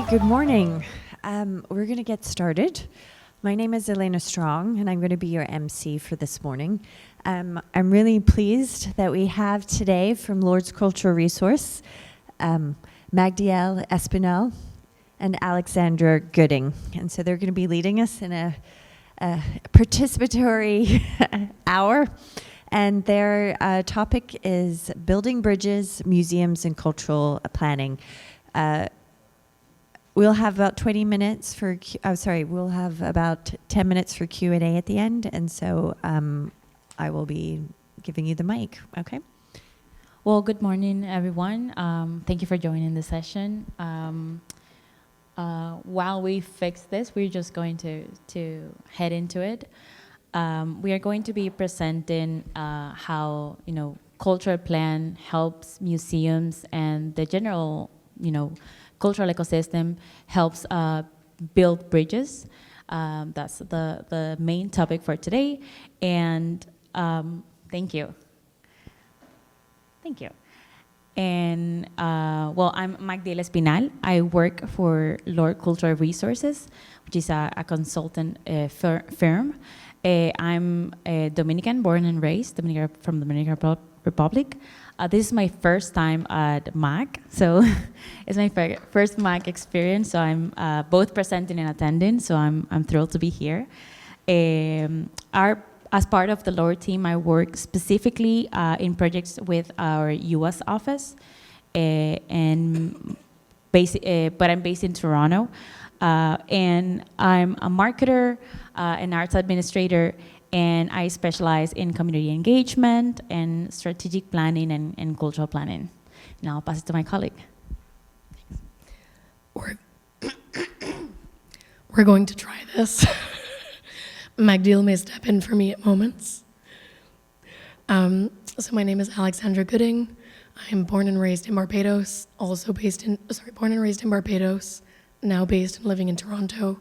Good morning. We're going to get started. My name is Elena Strong, and I'm going to be your MC for this morning. I'm really pleased that we have today from Lord's Cultural Resource, Magdiel Espinal and Alexandra Gooding. And so they're going to be leading us in a participatory hour. And their topic is building bridges, museums, and cultural planning. We'll have about 20 minutes for, we'll have about 10 minutes for Q&A at the end. And so I will be giving you the mic, okay? Well, good morning, everyone. Thank you for joining the session. While we fix this, we're just going to head into it. We are going to be presenting how, cultural plan helps museums and the general, cultural ecosystem helps build bridges. That's the main topic for today. And thank you. Thank you. And I'm Magdiel Espinal. I work for Lord Cultural Resources, which is a consultant firm. I'm a Dominican, born and raised, from the Dominican Republic. This is my first time at MAC, so it's my first MAC experience. So I'm both presenting and attending. So I'm thrilled to be here. As part of the Lord team, I work specifically in projects with our U.S. office, but I'm based in Toronto. And I'm a marketer, an arts administrator, and I specialize in community engagement and strategic planning and cultural planning. Now I'll pass it to my colleague. We're going to try this. Magdiel may step in for me at moments. So my name is Alexandra Gooding. I'm born and raised in Barbados, born and raised in Barbados, now based and living in Toronto,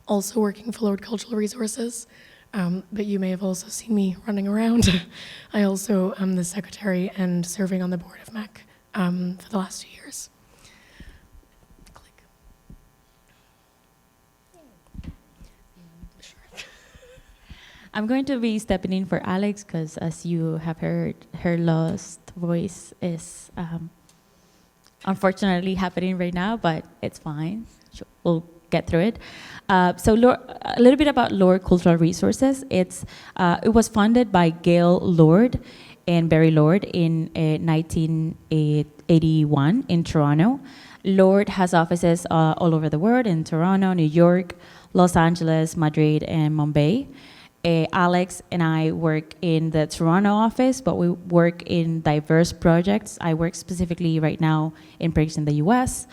also working for Lord Cultural Resources. But you may have also seen me running around. I also am the secretary and serving on the board of MAC for the last 2 years. Click. Sure. I'm going to be stepping in for Alex because, as you have heard, her lost voice is unfortunately happening right now, but it's fine. We'll get through it. So a little bit about Lord Cultural Resources. It was funded by Gail Lord and Barry Lord in 1981 in Toronto. Lord has offices all over the world, in Toronto, New York, Los Angeles, Madrid, and Mumbai. Alex and I work in the Toronto office, but we work in diverse projects. I work specifically right now in projects in the US,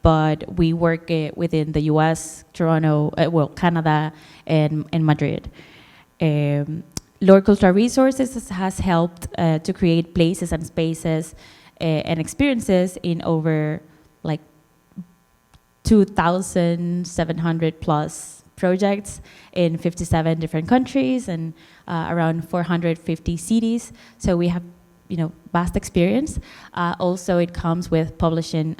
but we work within the US, Toronto, Canada, and Madrid. Lord Cultural Resources has helped to create places and spaces and experiences in over 2,700 plus projects in 57 different countries and around 450 cities. So we have, vast experience. Also, it comes with publishing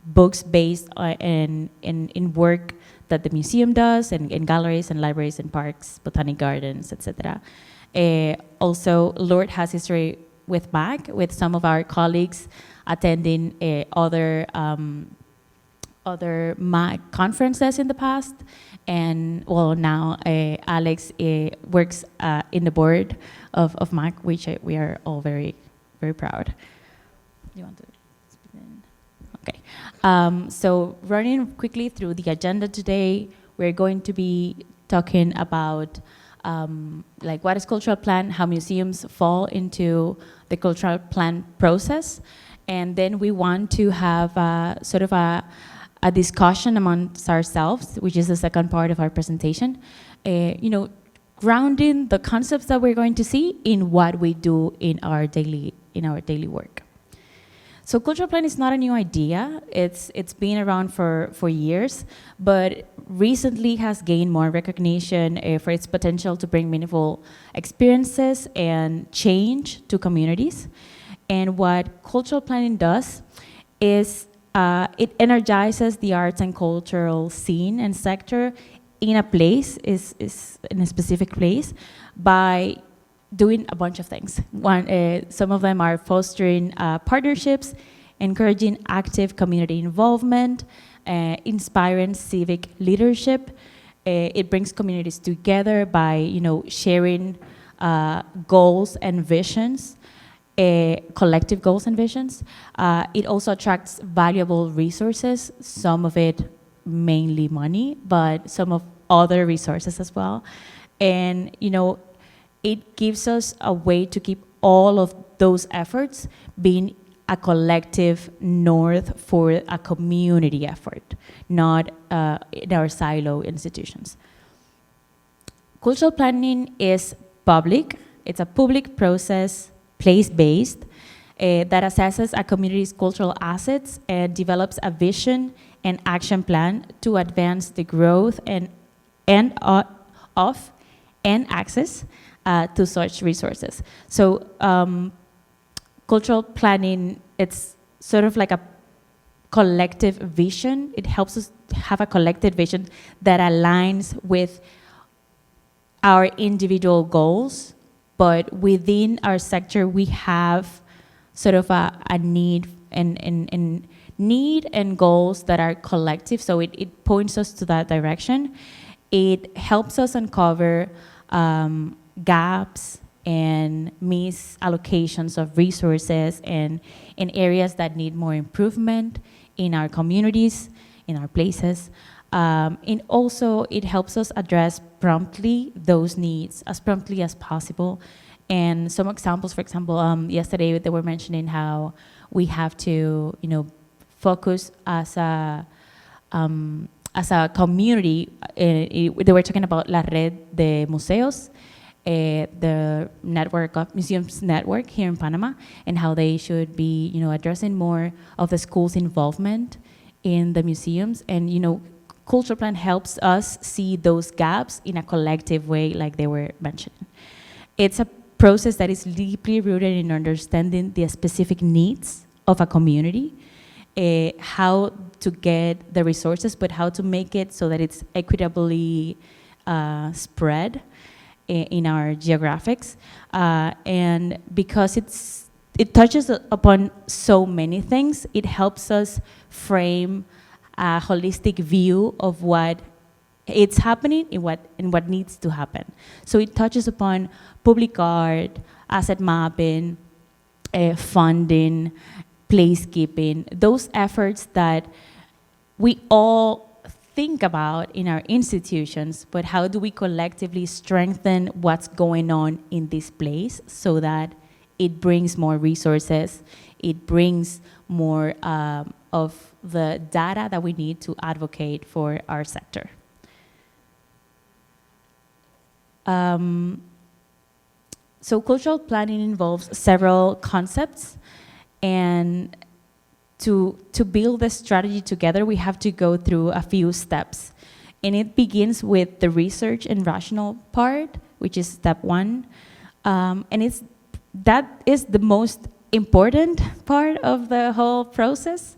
books based in work that the museum does, and in galleries and libraries and parks, botanic gardens, etc. Also, Lord has history with MAC, with some of our colleagues attending other MAC conferences in the past. And now Alex works in the board of MAC, which we are all very, very proud. You want to speak in? Okay. So running quickly through the agenda today, we're going to be talking about what is cultural plan, how museums fall into the cultural plan process. And then we want to have sort of a discussion amongst ourselves, which is the second part of our presentation, grounding the concepts that we're going to see in what we do in our daily work. So cultural plan is not a new idea. It's been around for years, but recently has gained more recognition for its potential to bring meaningful experiences and change to communities. And what cultural planning does is It energizes the arts and cultural scene and sector in a place, is in a specific place, by doing a bunch of things. Some of them are fostering partnerships, encouraging active community involvement, inspiring civic leadership. It brings communities together by, sharing goals and visions, collective goals and visions. It also attracts valuable resources, some of it mainly money, but some of other resources as well. And, it gives us a way to keep all of those efforts being a collective north for a community effort, not in our silo institutions. Cultural planning is public. It's a public process, place-based, that assesses a community's cultural assets and develops a vision and action plan to advance the growth and access to such resources. So cultural planning, it's sort of like a collective vision. It helps us have a collective vision that aligns with our individual goals, but within our sector, we have sort of a need and need and goals that are collective, so it points us to that direction. It helps us uncover gaps and misallocations of resources and in areas that need more improvement in our communities, in our places. And also, it helps us address promptly those needs as promptly as possible. And some examples, for example, yesterday they were mentioning how we have to, focus as a community. They were talking about La Red de Museos, the network of museums network here in Panama, and how they should be, addressing more of the school's involvement in the museums. And, cultural plan helps us see those gaps in a collective way, like they were mentioning. It's a process that is deeply rooted in understanding the specific needs of a community, how to get the resources, but how to make it so that it's equitably spread in our geographics. And because it touches upon so many things, it helps us frame a holistic view of what it's happening and what needs to happen. So it touches upon public art, asset mapping, funding, placekeeping, those efforts that we all think about in our institutions, but how do we collectively strengthen what's going on in this place so that it brings more resources, it brings more of the data that we need to advocate for our sector. So cultural planning involves several concepts, and to build the strategy together, we have to go through a few steps. And it begins with the research and rational part, which is step one. And that is the most important part of the whole process.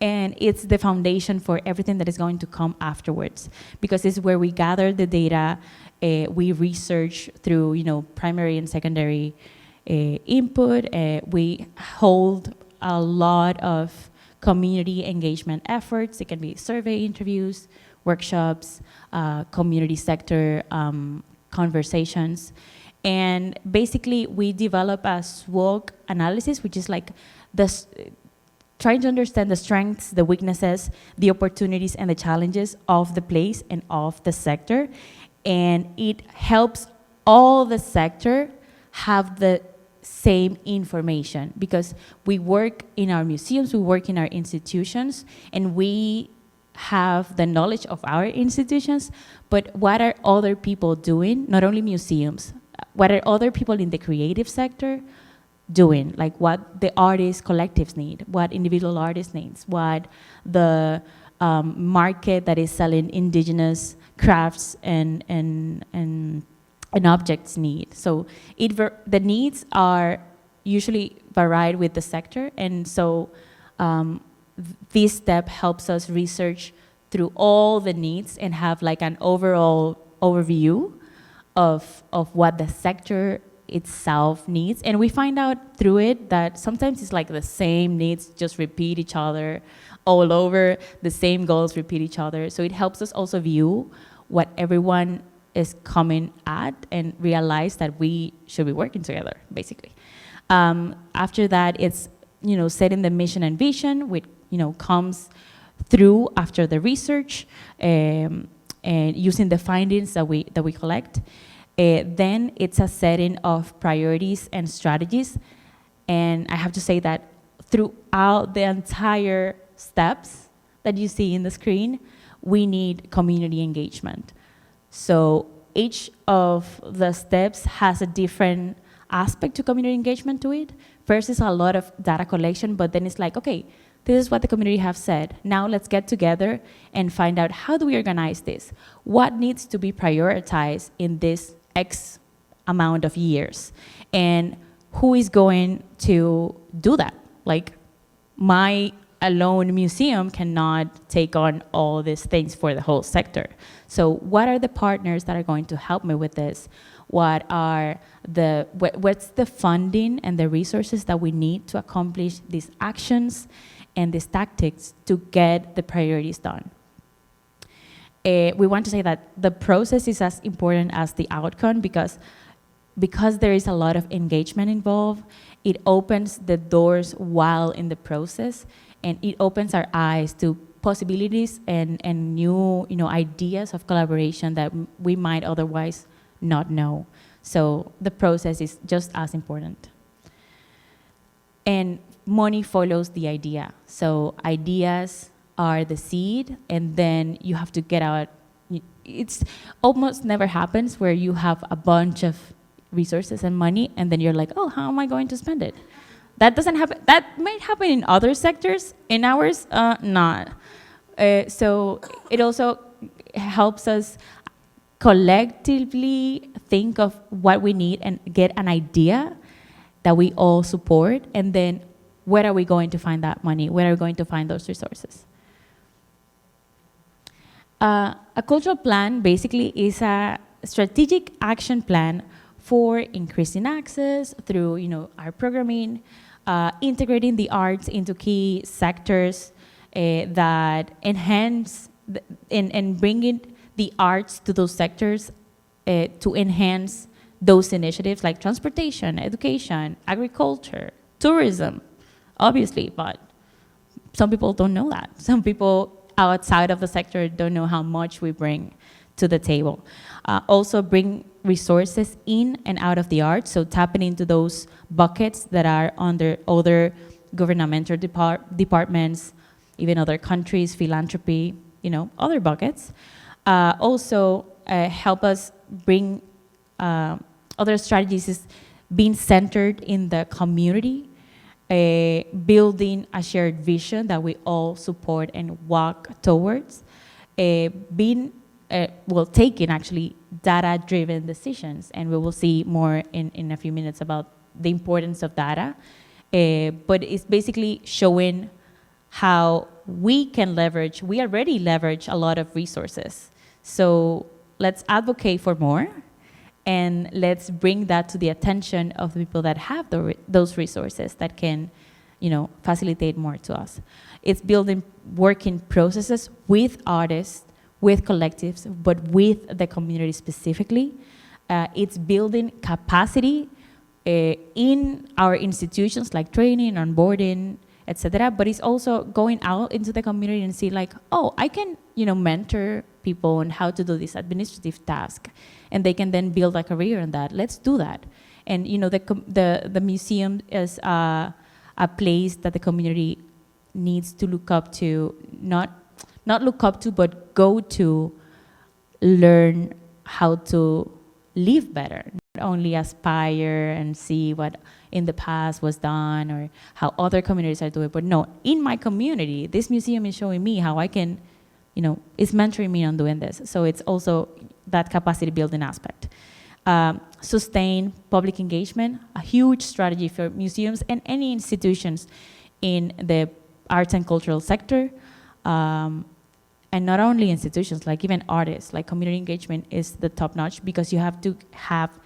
And it's the foundation for everything that is going to come afterwards, because it's where we gather the data, we research through, primary and secondary input. We hold a lot of community engagement efforts. It can be survey interviews, workshops, community sector conversations. And basically, we develop a SWOT analysis, which is like trying to understand the strengths, the weaknesses, the opportunities, and the challenges of the place and of the sector. And it helps all the sector have the same information, because we work in our museums, we work in our institutions, and we have the knowledge of our institutions, but what are other people doing? Not only museums, what are other people in the creative sector doing? Like what the artist collectives need, what individual artists needs, what the market that is selling indigenous crafts and objects need. So the needs are usually varied with the sector, and so this step helps us research through all the needs and have like an overall overview of what the sector itself needs. And we find out through it that sometimes it's like the same needs just repeat each other all over, the same goals repeat each other. So it helps us also view what everyone is coming at and realize that we should be working together, basically. After that, it's, setting the mission and vision, which, comes through after the research, and using the findings that we collect. Then it's a setting of priorities and strategies. And I have to say that throughout the entire steps that you see in the screen, we need community engagement. So each of the steps has a different aspect to community engagement to it. First is a lot of data collection, but then it's like, okay, this is what the community have said. Now let's get together and find out, how do we organize this? What needs to be prioritized in this X amount of years? And who is going to do that? Like, my alone museum cannot take on all these things for the whole sector. So what are the partners that are going to help me with this? What's the funding and the resources that we need to accomplish these actions and these tactics to get the priorities done? We want to say that the process is as important as the outcome, because there is a lot of engagement involved. It opens the doors while in the process, and it opens our eyes to possibilities and new ideas of collaboration that we might otherwise not know. So the process is just as important. And money follows the idea. So ideas are the seed, and then you have to get out. It's almost never happens where you have a bunch of resources and money, and then you're like, oh, how am I going to spend it? That doesn't happen. That might happen in other sectors. In ours, not. So it also helps us collectively think of what we need and get an idea that we all support, and then where are we going to find that money? Where are we going to find those resources? A cultural plan basically is a strategic action plan for increasing access through our programming, integrating the arts into key sectors that enhance and bringing the arts to those sectors to enhance those initiatives like transportation, education, agriculture, tourism, obviously, but some people don't know that. Some people outside of the sector don't know how much we bring to the table. Also bring resources in and out of the arts, so tapping into those buckets that are under other governmental departments, even other countries, philanthropy, other buckets. Also help us bring other strategies is being centered in the community, building a shared vision that we all support and walk towards, taking actually data-driven decisions, and we will see more in a few minutes about the importance of data, but it's basically showing how we already leverage a lot of resources. So let's advocate for more, and let's bring that to the attention of the people that have those resources that can, facilitate more to us. It's building working processes with artists, with collectives, but with the community specifically. It's building capacity in our institutions like training, onboarding, etc. But it's also going out into the community and see like, oh, I can, mentor people on how to do this administrative task, and they can then build a career in that. Let's do that. And the museum is a place that the community needs to look up to, not look up to, but go to learn how to live better, not only aspire and see what in the past was done or how other communities are doing, but no, in my community, this museum is showing me how I can, it's mentoring me on doing this. So it's also that capacity building aspect. Sustain public engagement, a huge strategy for museums and any institutions in the arts and cultural sector. And not only institutions, like even artists, like community engagement is the top notch, because you have to have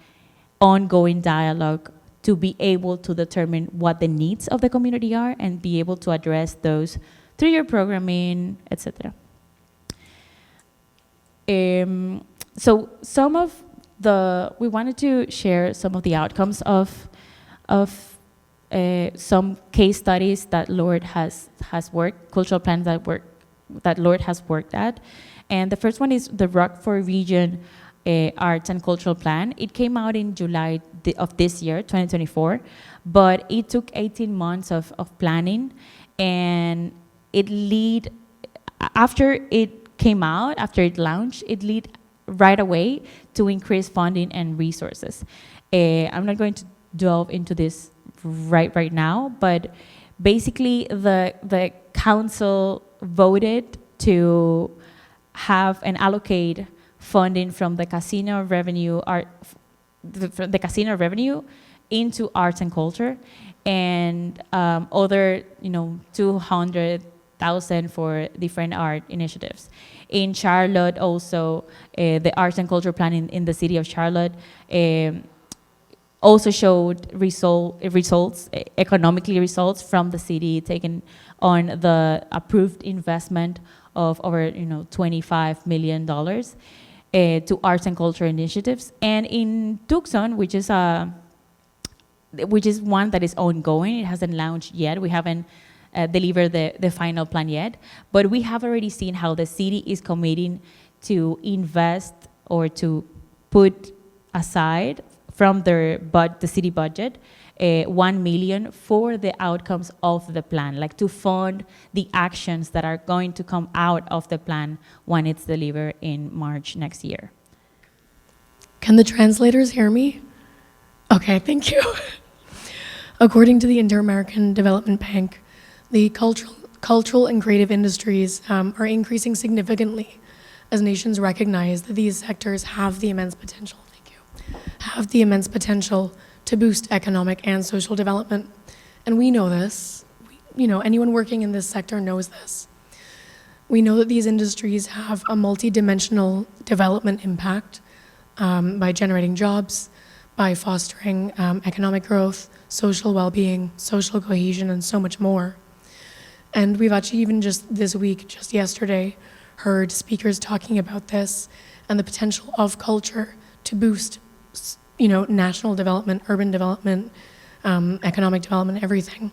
ongoing dialogue to be able to determine what the needs of the community are and be able to address those through your programming, etc. So we wanted to share some of the outcomes of some case studies that Lord has worked, cultural plans that Lord has worked at. And the first one is the Rockford Region Arts and Cultural Plan. It came out in July of this year, 2024, but it took 18 months of planning, and after it came out, after it launched, it led right away to increase funding and resources. I'm not going to delve into this right now, but basically the council voted to have and allocate funding from the casino revenue the casino revenue into arts and culture, and other 200,000 for different art initiatives. In Charlotte also, the arts and culture plan in the city of Charlotte also showed economically results from the city taking on the approved investment of over $25 million to arts and culture initiatives. And in Tucson, which is one that is ongoing, it hasn't launched yet. We haven't delivered the final plan yet, but we have already seen how the city is committing to invest or to put aside from the city budget, $1 million for the outcomes of the plan, like to fund the actions that are going to come out of the plan when it's delivered in March next year. Can the translators hear me? Okay, thank you. According to the Inter-American Development Bank, the cultural and creative industries are increasing significantly as nations recognize that these sectors have the immense potential. Have the immense potential to boost economic and social development. And we know this. Anyone working in this sector knows this. We know that these industries have a multidimensional development impact by generating jobs, by fostering economic growth, social well-being, social cohesion, and so much more. And we've actually even just this week, just yesterday, heard speakers talking about this and the potential of culture to boost national development, urban development, economic development, everything.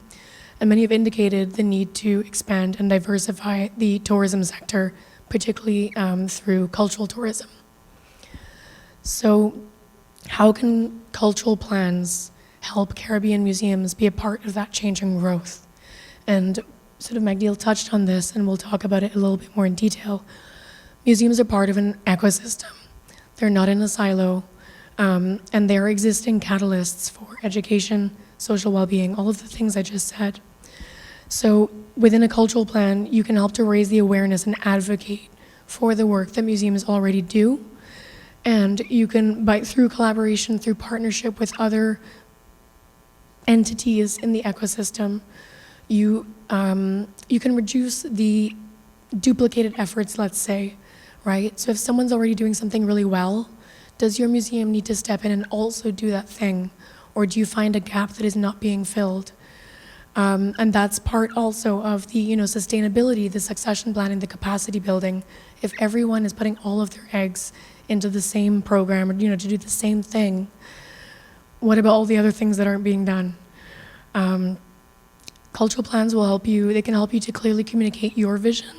And many have indicated the need to expand and diversify the tourism sector, particularly through cultural tourism. So how can cultural plans help Caribbean museums be a part of that change and growth? And sort of Magdiel touched on this, and we'll talk about it a little bit more in detail. Museums are part of an ecosystem. They're not in a silo. And they're existing catalysts for education, social well-being, all of the things I just said. So within a cultural plan, you can help to raise the awareness and advocate for the work that museums already do. And you can, through collaboration, through partnership with other entities in the ecosystem, you can reduce the duplicated efforts, let's say, right? So if someone's already doing something really well, does your museum need to step in and also do that thing? Or do you find a gap that is not being filled? And that's part also of the sustainability, the succession planning, the capacity building. If everyone is putting all of their eggs into the same program or to do the same thing, what about all the other things that aren't being done? Cultural plans will help you, they can help you to clearly communicate your vision,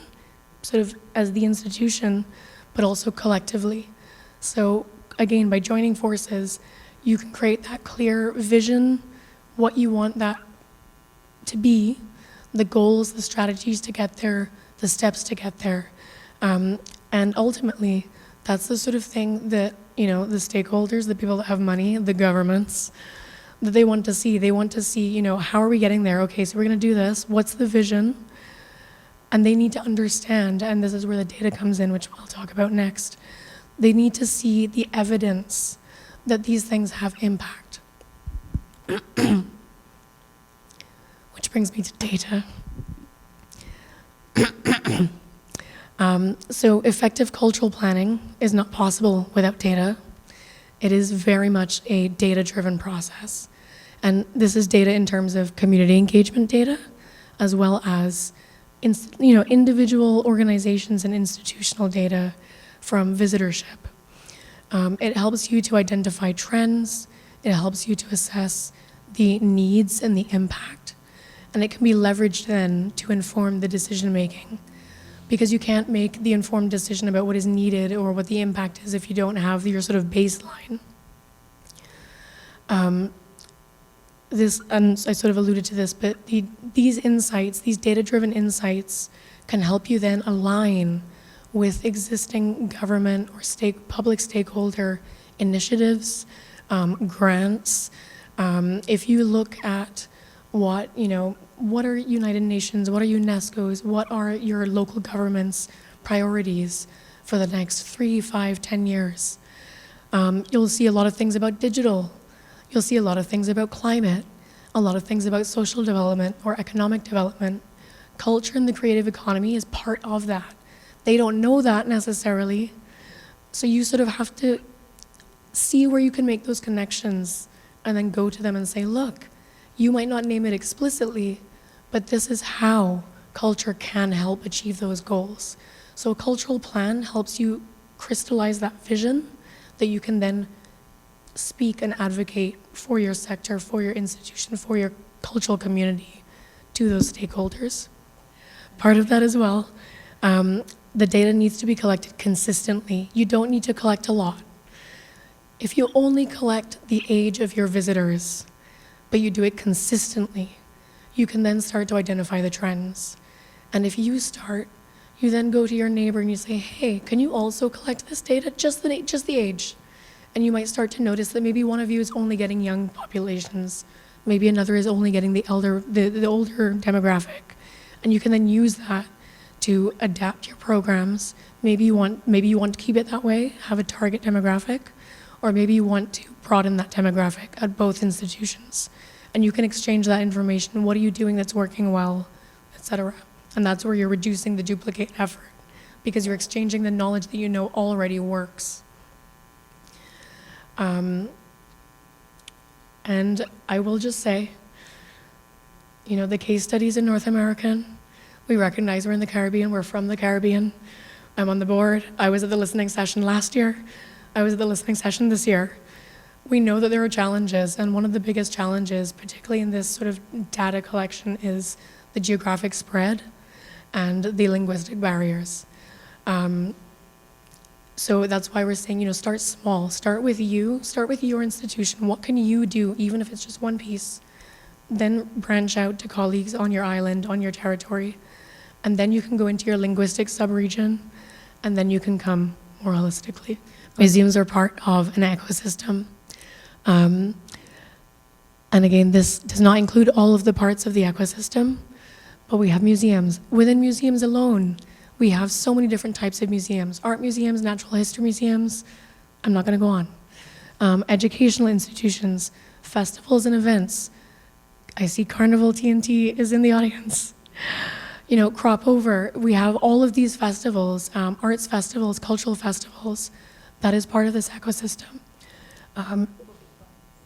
sort of as the institution, but also collectively. So again, by joining forces, you can create that clear vision, what you want that to be, the goals, the strategies to get there, the steps to get there. And ultimately, that's the sort of thing that, the stakeholders, the people that have money, the governments, that they want to see. They want to see, how are we getting there? Okay, so we're gonna do this. What's the vision? And they need to understand, and this is where the data comes in, which we'll talk about next. They need to see the evidence that these things have impact. Which brings me to data. So effective cultural planning is not possible without data. It is very much a data-driven process. And this is data in terms of community engagement data, as well as individual organizations and institutional data from visitorship. It helps you to identify trends. It helps you to assess the needs and the impact. And it can be leveraged then to inform the decision making, because you can't make the informed decision about what is needed or what the impact is if you don't have your sort of baseline. And I sort of alluded to this, but these insights, these data-driven insights, can help you then align with existing government or public stakeholder initiatives, grants. If you look at what are United Nations, what are UNESCO's, what are your local government's priorities for the next 3, 5, 10 years, you'll see a lot of things about digital. You'll see a lot of things about climate, a lot of things about social development or economic development. Culture and the creative economy is part of that. They don't know that necessarily. So you sort of have to see where you can make those connections and then go to them and say, look, you might not name it explicitly, but this is how culture can help achieve those goals. So a cultural plan helps you crystallize that vision that you can then speak and advocate for your sector, for your institution, for your cultural community to those stakeholders. Part of that as well, the data needs to be collected consistently. You don't need to collect a lot. If you only collect the age of your visitors, but you do it consistently, you can then start to identify the trends. And if you start, you then go to your neighbor and you say, hey, can you also collect this data, just the age? And you might start to notice that maybe one of you is only getting young populations, maybe another is only getting the older demographic. And you can then use that to adapt your programs. Maybe you want to keep it that way, have a target demographic, or maybe you want to broaden that demographic at both institutions. And you can exchange that information. What are you doing that's working well, et cetera. And that's where you're reducing the duplicate effort, because you're exchanging the knowledge that you know already works. And I will just say, the case studies in North America, we recognize we're in the Caribbean, we're from the Caribbean. I'm on the board. I was at the listening session last year. I was at the listening session this year. We know that there are challenges, and one of the biggest challenges, particularly in this sort of data collection, is the geographic spread and the linguistic barriers. So that's why we're saying, start small. Start with your institution. What can you do, even if it's just one piece? Then branch out to colleagues on your island, on your territory. And then you can go into your linguistic subregion, and then you can come more holistically. Museums are part of an ecosystem. And again, this does not include all of the parts of the ecosystem, but we have museums. Within museums alone, we have so many different types of museums. Art museums, natural history museums, I'm not gonna go on. Educational institutions, festivals and events. I see Carnival TNT is in the audience. Crop over, we have all of these festivals, arts festivals, cultural festivals. That is part of this ecosystem.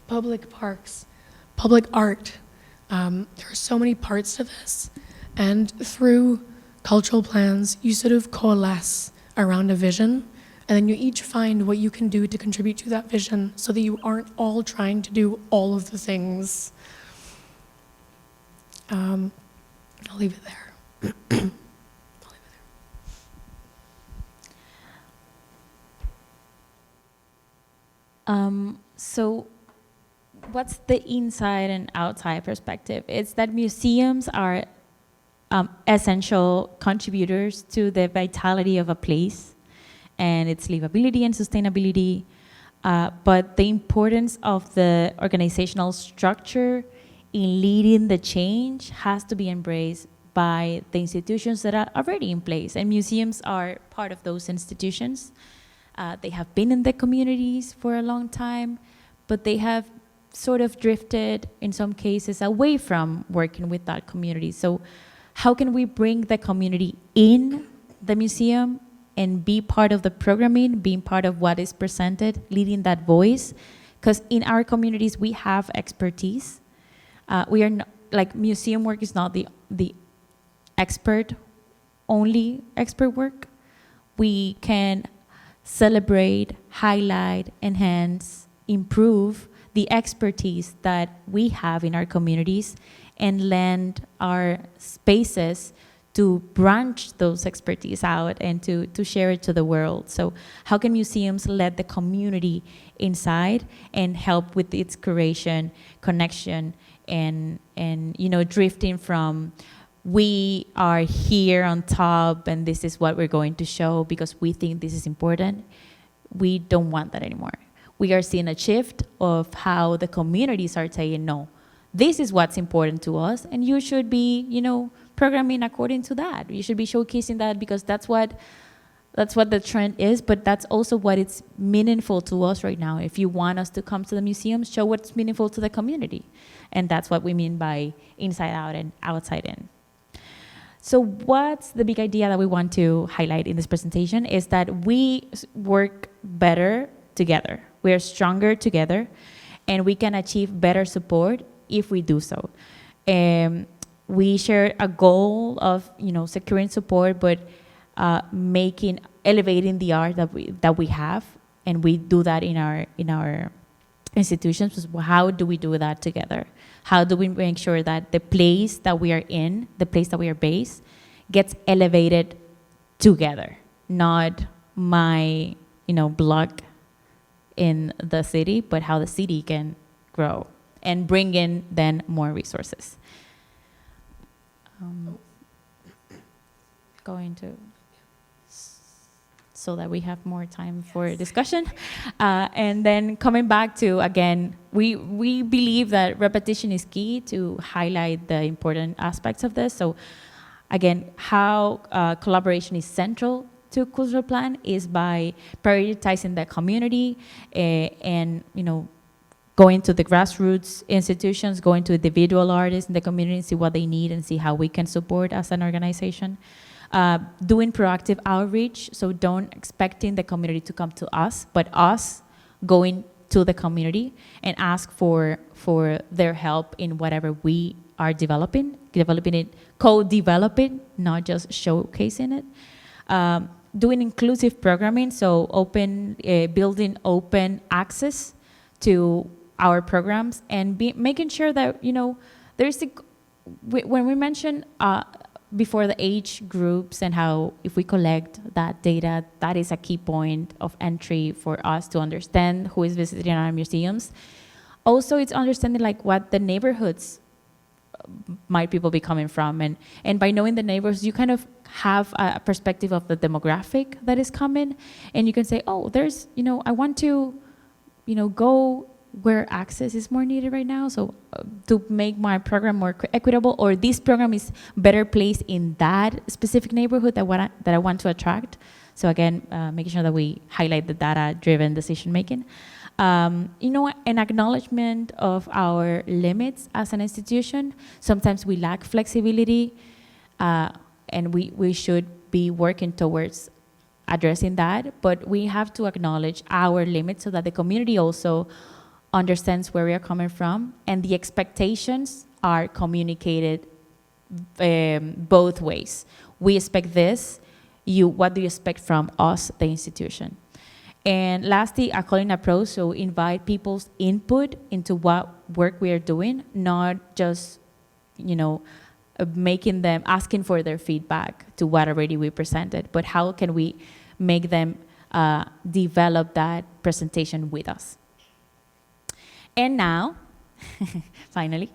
Public parks, public art. There are so many parts to this. And through cultural plans, you sort of coalesce around a vision, and then you each find what you can do to contribute to that vision so that you aren't all trying to do all of the things. I'll leave it there. So what's the inside and outside perspective? It's that museums are essential contributors to the vitality of a place and its livability and sustainability. But the importance of the organizational structure in leading the change has to be embraced by the institutions that are already in place. And museums are part of those institutions. They have been in the communities for a long time, but they have sort of drifted, in some cases, away from working with that community. So how can we bring the community in the museum and be part of the programming, being part of what is presented, leading that voice. Because in our communities, we have expertise. We are not, like, museum work is not the only expert work. We can celebrate, highlight, enhance, improve the expertise that we have in our communities and lend our spaces to branch those expertise out and to share it to the world. So how can museums let the community inside and help with its curation, connection, and drifting from we are here on top and this is what we're going to show because we think this is important. We don't want that anymore. We are seeing a shift of how the communities are saying, no, this is what's important to us, and you should be, programming according to that. You should be showcasing that because that's what the trend is, but that's also what it's meaningful to us right now. If you want us to come to the museum, show what's meaningful to the community. And that's what we mean by inside out and outside in. So what's the big idea that we want to highlight in this presentation is that we work better together. We are stronger together, and we can achieve better support if we do so. We share a goal of, securing support, but elevating the art that we have, and we do that in our institutions. So how do we do that together? How do we make sure that the place that we are in, the place that we are based, gets elevated together, not my, block in the city, but how the city can grow and bring in then more resources. So that we have more time for discussion. And then coming back to, again, we believe that repetition is key to highlight the important aspects of this. So again, how collaboration is central to cultural plan is by prioritizing the community and, going to the grassroots institutions, going to individual artists in the community, see what they need and see how we can support as an organization. Doing proactive outreach, so don't expecting the community to come to us, but us going to the community and ask for their help in whatever we are developing it, co-developing, not just showcasing it. Doing inclusive programming, so building open access to our programs and making sure that, there's when we mention before the age groups and how if we collect that data, that is a key point of entry for us to understand who is visiting our museums. Also, it's understanding like what the neighborhoods might people be coming from. And by knowing the neighbors, you kind of have a perspective of the demographic that is coming. And you can say, oh, there's, I want to, go where access is more needed right now. So to make my program more equitable, or this program is better placed in that specific neighborhood that I want to attract. So again, making sure that we highlight the data-driven decision-making. An acknowledgement of our limits as an institution. Sometimes we lack flexibility, and we should be working towards addressing that, but we have to acknowledge our limits so that the community also understands where we are coming from, and the expectations are communicated both ways. We expect this, what do you expect from us, the institution? And lastly, a calling approach, so invite people's input into what work we are doing, not just, asking for their feedback to what already we presented, but how can we make them develop that presentation with us. And now, finally,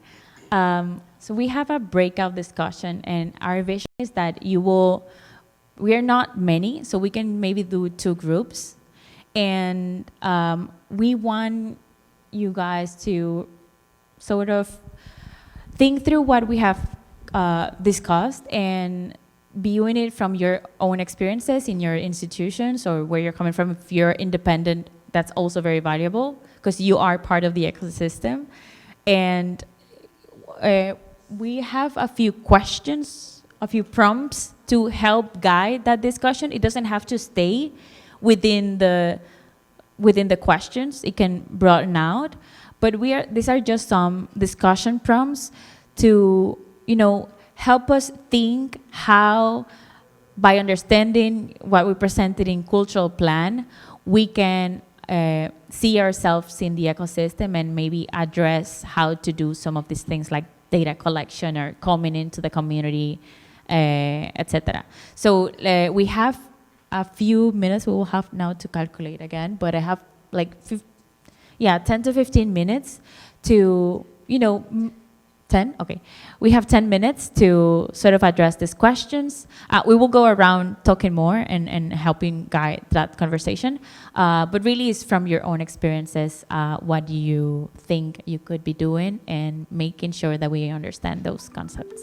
so we have a breakout discussion, and our vision is that we are not many, so we can maybe do 2 groups. And we want you guys to sort of think through what we have discussed and viewing it from your own experiences in your institutions or where you're coming from. If you're independent, that's also very valuable because you are part of the ecosystem. And we have a few questions, a few prompts to help guide that discussion. It doesn't have to stay within the questions. It can broaden out. But these are just some discussion prompts to, help us think how, by understanding what we presented in cultural plan, we can see ourselves in the ecosystem and maybe address how to do some of these things like data collection or coming into the community, etc. So we have a few minutes. We will have now to calculate again, but I have like 10 to 15 minutes to, 10? Okay. We have 10 minutes to sort of address these questions. We will go around talking more and helping guide that conversation. But really it's from your own experiences, what do you think you could be doing and making sure that we understand those concepts.